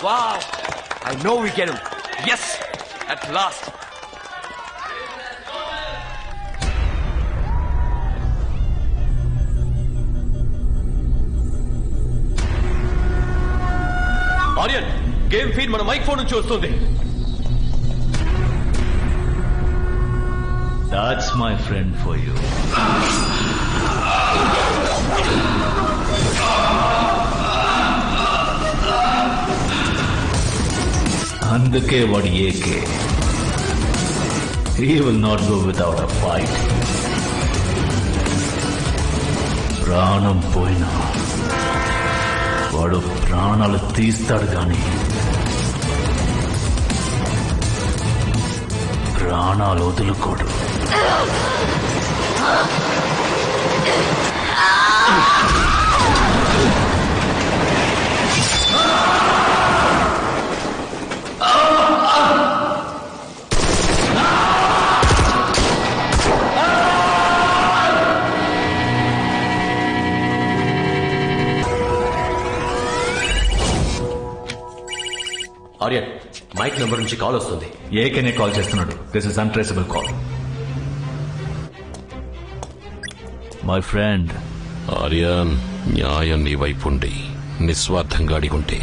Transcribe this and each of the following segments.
Wow! I know we get him. Yes! At last. Aryan, game feed మన mic phone నుంచి వస్తుంది. That's my friend for you. అందుకే వాడు AK. He will not go without a fight. ప్రాణం పోయినా వాడు ప్రాణాలు తీస్తాడు గాని ప్రాణాలు వదులుకోడు. ఆర్యన్, మైక్ నంబర్ నుంచి కాల్ వస్తుంది. ఏకేనే కాల్ చేస్తున్నాడు. This is untraceable call. My friend Aryan, న్యాయం నీ వైపుండి నిస్వార్థంగా అడిగుంటే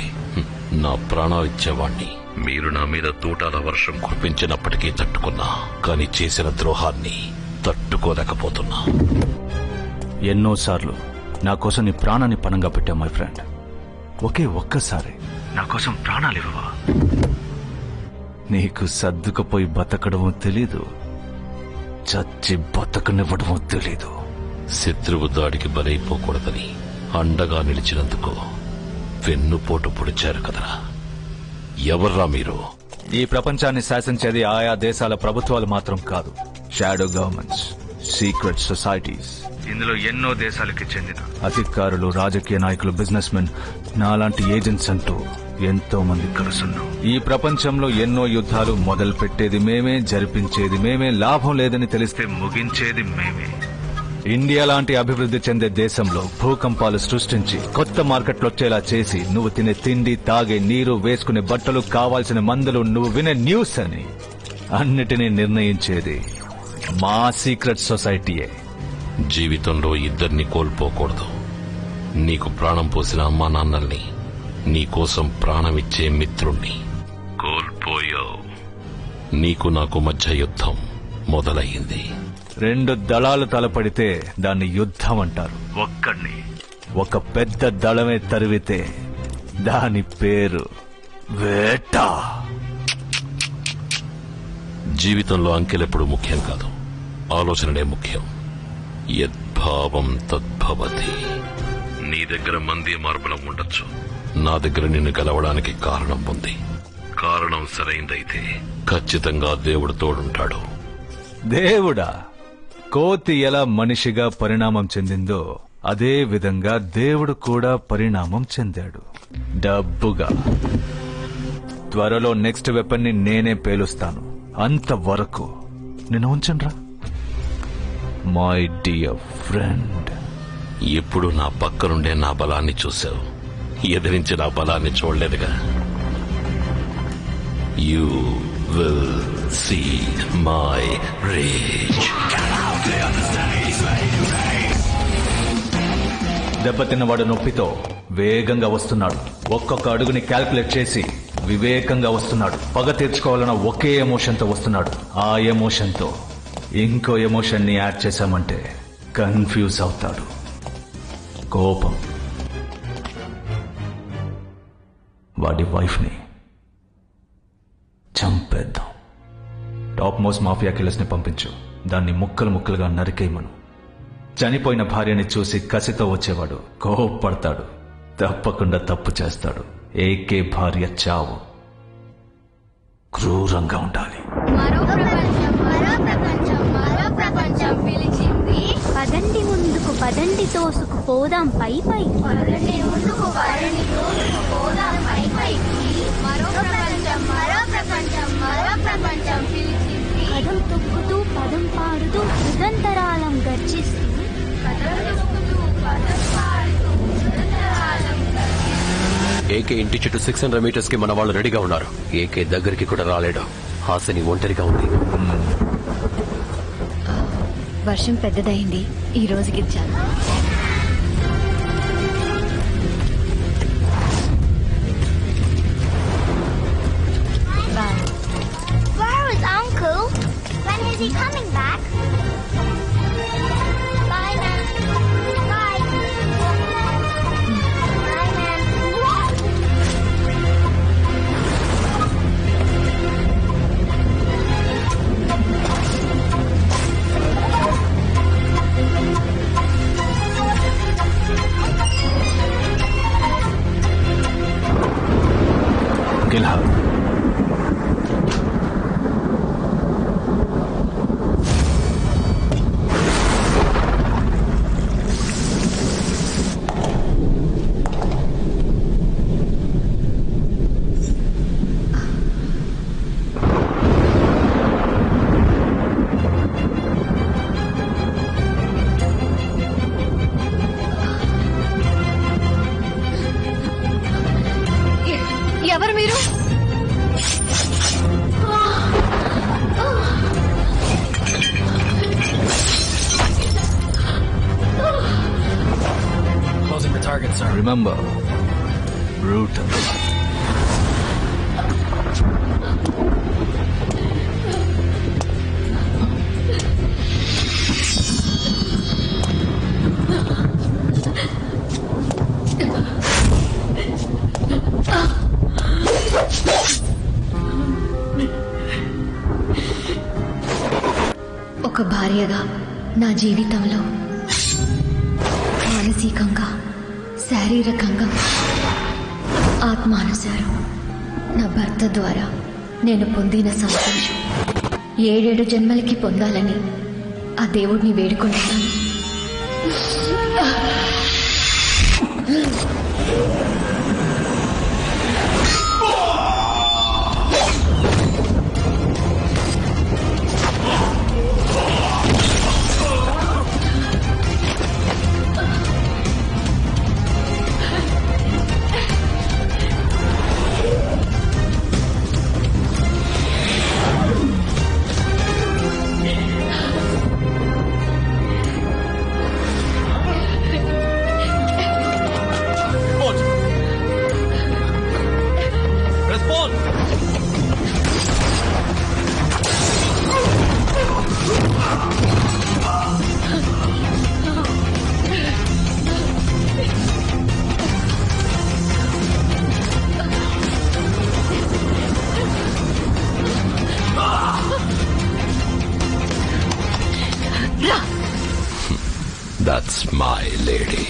నా ప్రాణాలు ఇచ్చేవాణ్ణి. మీరు నా మీద తూటాల వర్షం కురిపించినప్పటికీ తట్టుకున్నా, కానీ చేసిన ద్రోహాన్ని తట్టుకోలేకపోతున్నా. ఎన్నోసార్లు నా కోసం నీ ప్రాణాన్ని పణంగా పెట్టావు మై ఫ్రెండ్. ఒకే ఒక్కసారి నా కోసం ప్రాణాలు ఇవ్వవా? నీకు సర్దుకుపోయి బతకడమో తెలీదు, చచ్చి బతకనివ్వడమో తెలీదు. శత్రువు దాడికి బలైపోకూడదని అండగా నిలిచినందుకు వెన్నుపోటు పొడిచారు కదరా. ఎవర్రా మీరు? ఈ ప్రపంచాన్ని శాసించేది ఆయా దేశాల ప్రభుత్వాలు మాత్రం కాదు, షాడో గవర్నమెంట్స్, సీక్రెట్ సొసైటీస్. ఇందులో ఎన్నో దేశాలకి చెందిన అధికారులు, రాజకీయ నాయకులు, బిజినెస్ మెన్, నాలాంటి ఏజెంట్స్ అంటూ ఎంతో మంది కలుసున్నాం. ఈ ప్రపంచంలో ఎన్నో యుద్ధాలు మొదలు పెట్టేది మేమే, జరిపించేది మేమే, లాభం లేదని తెలిస్తే ముగించేది మేమే. ఇండియా లాంటి అభివృద్ధి చెందే దేశంలో భూకంపాలు సృష్టించి కొత్త మార్కెట్లు వచ్చేలా చేసి, నువ్వు తినే తిండి, తాగే నీరు, వేసుకునే బట్టలు, కావాల్సిన మందులు, నువ్వు వినే న్యూస్ అని అన్నిటినీ నిర్ణయించేది మా సీక్రెట్ సొసైటీయే. జీవితంలో ఇద్దరిని కోల్పోకూడదు. నీకు ప్రాణం పోసిన అమ్మా నాన్నల్ని, నీకోసం ప్రాణమిచ్చే మిత్రుణ్ణి కోల్పోయావు. నీకు నాకు మధ్య యుద్ధం మొదలయ్యింది. రెండు దళాలు తలపడితే దాన్ని యుద్ధం అంటారు. ఒక్కడిని ఒక పెద్ద దళమే తరివితే దాని పేరు వేట. జీవితంలో అంకెలెప్పుడు ముఖ్యం కాదు, ఆలోచననే ముఖ్యం. యద్భావం తద్భవతి. నీ దగ్గర మంది మార్బలం ఉండొచ్చు, నా దగ్గర నిన్ను గెలవడానికి కారణం ఉంది. కారణం సరైందైతే ఖచ్చితంగా దేవుడు తోడుంటాడు. దేవుడా? కోతి ఎలా మనిషిగా పరిణామం చెందిందో అదే విధంగా దేవుడు కూడా పరిణామం చెందాడు, డబ్బుగా. త్వరలో నెక్స్ట్ వెపన్ ని నేనే పేలుస్తాను. అంతవరకు నేను ఉంచండ్రా మై డియర్ ఫ్రెండ్. ఎప్పుడు నా పక్కనుండే నా బలాన్ని చూశావు, ఎదిరించి నా బలాన్ని చూడలేదుగా. You will see my rage. Get out the other stage, దెబ్బతిన్నవాడు నొప్పితో వేగంగా వస్తున్నాడు. ఒక్కొక్క అడుగుని క్యాల్కులేట్ చేసి వివేకంగా వస్తున్నాడు. పగ తీర్చుకోవాలన్న ఒకే ఎమోషన్తో వస్తున్నాడు. ఆ ఎమోషన్తో ఇంకో ఎమోషన్ని యాడ్ చేశామంటే కన్ఫ్యూజ్ అవుతాడు. కోపం. వాడి వైఫ్ని చంపేద్దాం. టాప్ మోస్ట్ మాఫియా కిల్లర్స్ ని పంపించు. దాన్ని ముక్కలు ముక్కలుగా నరికేయమను. చనిపోయిన భార్యని చూసి కసితో వచ్చేవాడు కోపడతాడు. తప్పకుండా తప్పు చేస్తాడు. ఏకే భార్య చావు క్రూరంగా ఉండాలి. పదండి ముందుకు, పదండి తోసుకు పోదాం పై పై. పదం తొక్కుతూ పదం పాడుతూ నిరంతరాలం గర్జిస్తూ ఏకే ఇంటి చుట్టూ 600 మీటర్స్ కి మన వాళ్ళు రెడీగా ఉన్నారు. ఏకే దగ్గరికి కూడా రాలేడు. హాసిని ఒంటరిగా ఉంది. వర్షం పెద్దదైంది. ఈ రోజుకి చాలు. Where is Uncle? When is he coming back? Bye, Ma'am. Bye. Bye, Ma'am. Kill her. ఎవరు మీరు? Closing the target, sir. Remember, brutal. ఒక భార్యగా నా జీవితంలో మానసికంగా, శారీరకంగా, ఆత్మానుసారం నా భర్త ద్వారా నేను పొందిన సంతోషం 7 జన్మలకి పొందాలని ఆ దేవుడిని వేడుకుంటున్నాను. That's my lady.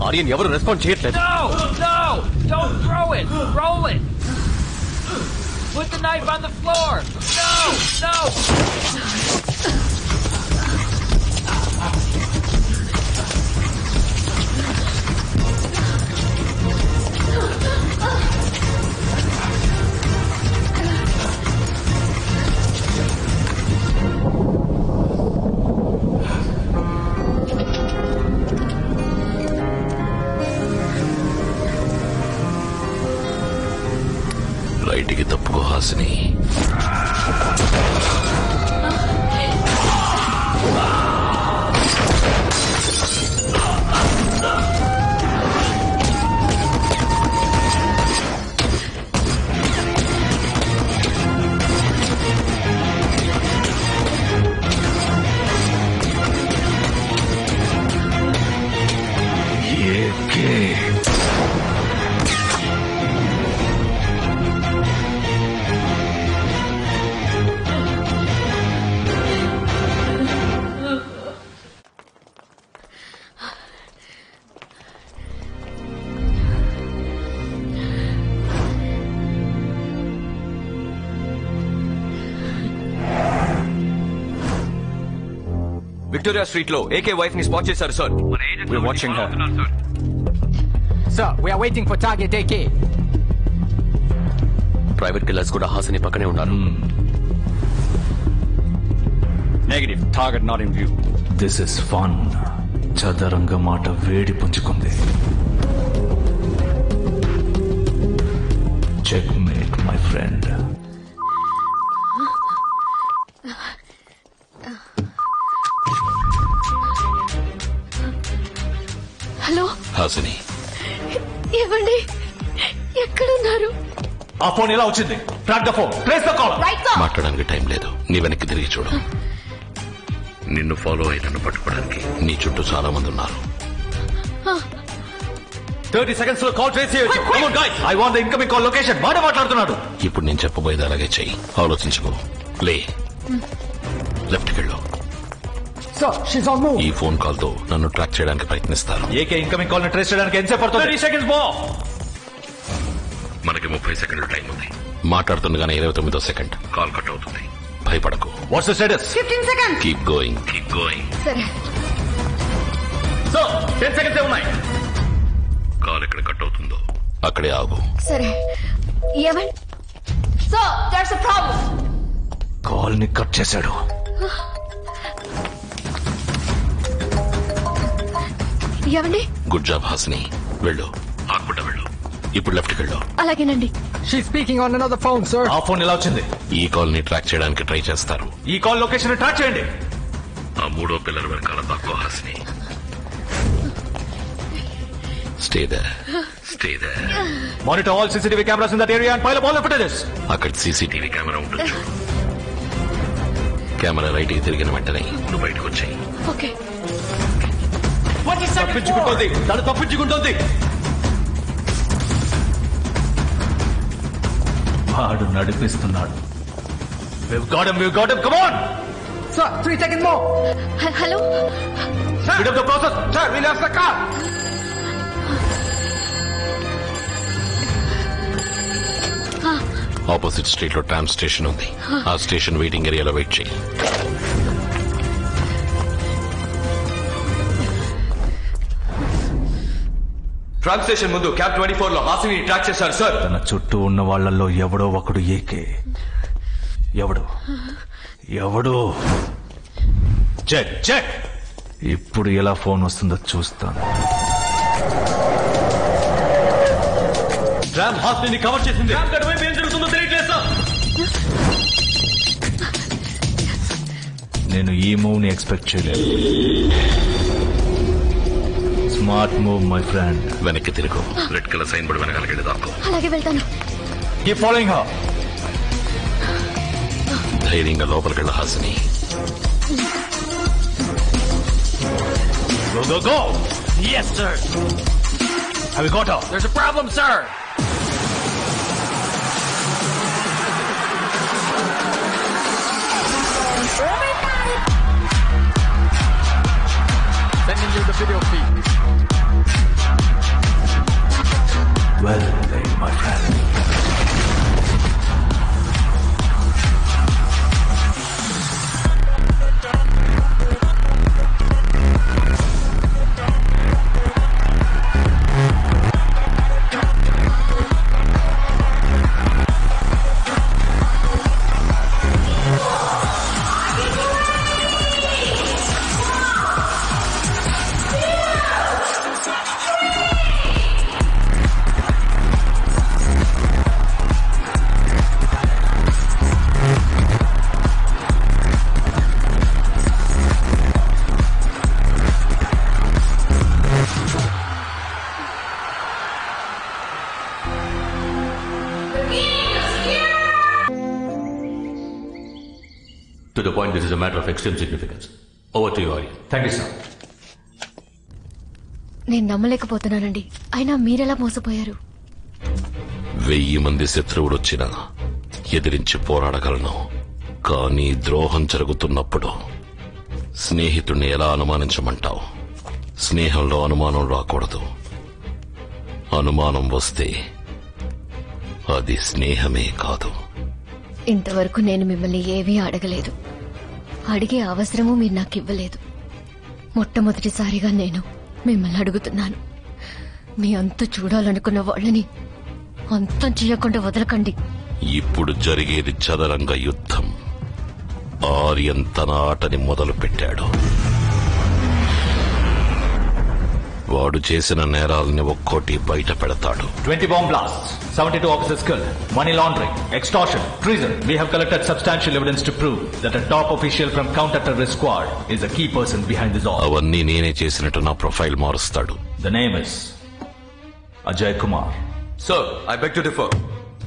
ఆర్యన్ ఎవరు రెస్పాండ్ చేయట్లేదు. No! No! Don't throw it! Roll it! Put the knife on the floor! No! No! బయటికి తప్పుకో హాసిని. విక్టోరియా స్ట్రీట్ లో ఏకే వైఫ్ ని స్పాట్ చేశారు sir. We're watching her. Sir, we are waiting for target AK. Private killers కూడా హాసిని పక్కనే ఉన్నారు. Negative. Target not in view. This is fun. చదరంగ మాట వేడి పుంజుకుంది. Checkmate my friend. Hello Hasini, ఏవండి, ఎక్కడున్నారు? ఆ ఫోన్ ఎలా వచ్చింది? Track the phone, trace the call. మాట్లాడడానికి టైం లేదు. నీ వెనక్కి తిరిగి చూడు. నిన్ను ఫాలో అయి నన్ను పట్టుకోవడానికి నీ చుట్టూ చాలా మంది ఉన్నారు. 30 seconds లో కాల్ ట్రేస్ చేయొచ్చు. Come on guys, I want the incoming call location. వాడే మాట్లాడుతున్నాడు. ఇప్పుడు నేను చెప్పబోయేది అలాగే చెయ్యి. ఆలోచించుకో. లే, లెఫ్ట్ కెళ్ళు. Sir, she's on move. ఈ ఫోన్ కాల్ తో నన్ను ట్రాక్ చేయడానికి ప్రయత్నిస్తారు. ఏకే ఇన్కమింగ్ కాల్ ని ట్రేస్ చేయడానికి ఎంతసేపు పడుతుంది? 30 seconds more. మనకి 30 సెకండ్ల టైం ఉంది. మాట్లాడుతుండగానే 29వ సెకండ్ కాల్ కట్ అవుతుంది. భయపడకు. What's the status? 15 seconds. Keep going, keep going. సరే. So, 10 seconds ఉన్నాయి. కాల్ ఎక్కడ కట్ అవుతుందో అక్కడే ఆగు. సరే. ఏవండి? So, there's a problem. Call ని కట్ చేశాడు. ఏవండి? Good job Hasini. వెళ్ళు, ఆకుండా వెళ్ళు. ఇప్పుడు లెఫ్ట్ కెళ్ళు. అలాగేనండి. She's speaking on another phone, sir. ఆ ఫోన్ ఎలా వచ్చింది? ఈ కాల్ ని ట్రాక్ చేయడానికి ట్రై చేస్తారు. ఈ కాల్ లొకేషన్ ని ట్రాక్ చేయండి. ఆ మూడో పిల్లర్ వెనకాల దాక్కో Hasini. Stay there, stay there. Monitor all CCTV cameras in that area and pile up all the footages. అక్కడ సీసీటీవీ కెమెరా ఉంటుంది. కెమెరా రైట్ కి తిరిగిన వెంటనే నువ్వు బయటకు వచ్చాయి. ఓకే. తప్పించుకుంటోంది, తను తప్పించుకుంటోంది. వాడు నడిపిస్తున్నాడు. We've got him, come on! Sir, 3 seconds more. Hello. Speed up the process. Sir, we lost the car. Opposite street లో ట్రామ్ స్టేషన్ ఉంది. ఆ స్టేషన్ వెయిటింగ్ ఏరియాలో వెయిట్ చేయి. ట్రాక్ స్టేషన్ ముందు క్యాబ్ 24 లో హాసిని ట్రాక్ చేశారు సార్. తన చుట్టూ ఉన్న వాళ్ళల్లో ఎవడో ఒకడు ఏకే. ఎవడు చెక్ చెక్. ఇప్పుడు ఎలా ఫోన్ వస్తుందో చూస్తాను. ట్రామ్ హాసిని కవర్ చేసింది. ట్రామ్ గడి వైపు ఏం జరుగుతుందో తెలియట్లేదు సార్. నేను ఈ మూవ్ ని ఎక్స్పెక్ట్ చేయలేదు. Smart move my friend. వెనక్కి తిరుగు. రెడ్ కలర్ సైన్ బోర్డు వెనకాలకి వెళ్ళి దాక్కో. అలాగే వెళ్తాను. Keep following her. ధైర్యంగా లోపలికి వెళ్ళ Hasini. Go, go, go! Yes, sir. Have you got her? There's a problem, sir. Sending you the video feed. Well played, my friend. The point, this is a matter of extreme significance. Over to you, Aryan. Thank you sir. నేను నమ్మలేకపోతున్నానండి. అయినా మీరెలా మోసపోయారు? 1000 మంది శత్రువులొచ్చినా ఎదిరించి పోరాడగలను. కానీ ద్రోహం జరుగుతున్నప్పుడు స్నేహితుణ్ణి ఎలా అనుమానించమంటావు? స్నేహంలో అనుమానం రాకూడదు. అనుమానం వస్తే అది స్నేహమే కాదు. ఇంతవరకు నేను మిమ్మల్ని ఏమీ అడగలేదు. అడిగే అవసరము మీరు నాకు ఇవ్వలేదు. మొట్టమొదటిసారిగా నేను మిమ్మల్ని అడుగుతున్నాను. మీ అంతు చూడాలనుకున్న వాళ్ళని అంతం చేయకుండా వదలకండి. ఇప్పుడు జరిగేది చదరంగ యుద్ధం. ఆర్యన్ తన ఆటని మొదలు పెట్టాడు. వాడు చేసిన నేరాలని ఒక్కోటి బయట పెడతాడు. 20 bomb blasts, 72 officers killed, money laundering, extortion, treason. We have collected substantial evidence to prove that a top official from counter-terrorist squad is a key person behind this all. అవన్నీ నేనే చేసినట్టు నా ప్రొఫైల్ మారుస్తాడు. The name is Ajay Kumar. Sir, I beg to differ.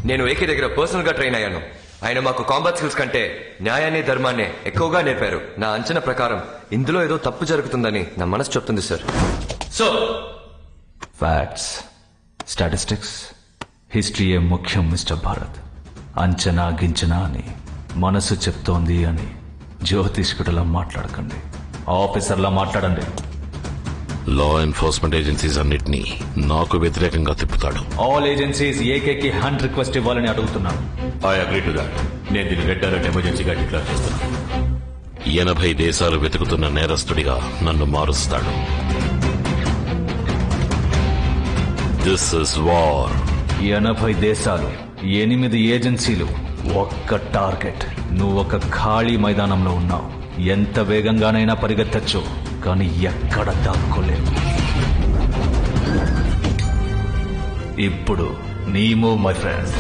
నేను AK దగ్గర personal గా train అయ్యాను. ఆయన మాకు కాంబాట్ స్కిల్స్ కంటే న్యాయాన్ని ధర్మాన్ని ఎక్కువగా నేర్పారు. నా అంచనా ప్రకారం ఇందులో ఏదో తప్పు జరుగుతుందని నా మనసు చెప్తుంది సార్. సో ఫ్యాక్ట్స్, స్టాటిస్టిక్స్, హిస్టరీయే ముఖ్యం మిస్టర్ భారత్. అంచనా గించనా అని మనసు చెప్తోంది అని జ్యోతిష్కుడిలా మాట్లాడకండి. ఆఫీసర్లా మాట్లాడండి. లా ఎన్ఫోర్స్మెంట్ ఏజెన్సీస్ అన్నిటినీ నాకు వ్యతిరేకంగా తిప్పుతాడు. ఆల్ ఏజెన్సీస్ ఏకేకి హ్యాండ్ రిక్వెస్ట్ ఇవ్వాలని అడుగుతున్నాను. I agree to that. నేను దీన్ని రెడ్ అలర్ట్ ఎమర్జెన్సీగా డిక్లేర్ చేస్తున్నాను. 80 దేశాలు వెతుకుతున్న నేరస్తుడిగా నన్ను మారుస్తాడు. This is war. 80 దేశాలు, 8 ఏజెన్సీలు, ఒక్క టార్గెట్. నువ్వు ఒక ఖాళీ మైదానంలో ఉన్నావు. ఎంత వేగంగానైనా పరిగెత్తచ్చు, కానీ ఎక్కడ దాక్కోలేవు. ఇప్పుడు నీ మూవ్ మై ఫ్రెండ్.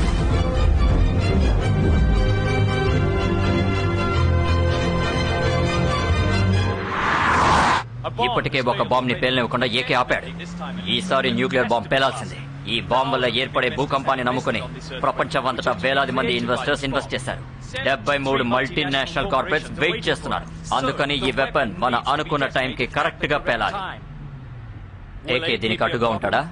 ఇప్పటికే ఒక బాంబ్ ని పేలనివ్వకుండా ఏకే ఆపాడు. ఈసారి న్యూక్లియర్ బాంబ్ పేలాల్సిందే. ఈ బాంబ్ వల్ల ఏర్పడే భూకంపాన్ని నమ్ముకుని ప్రపంచమంతటా వేలాది మంది ఇన్వెస్టర్స్ ఇన్వెస్ట్ చేశారు. 73 మల్టీనేషనల్ కార్పొరేట్స్ వెయిట్ చేస్తున్నారు. అందుకని ఈ వెపన్ మన అనుకున్న టైంకి కరెక్ట్ గా పేలాలి. ఏకే దీనికి అటుగా ఉంటాడా?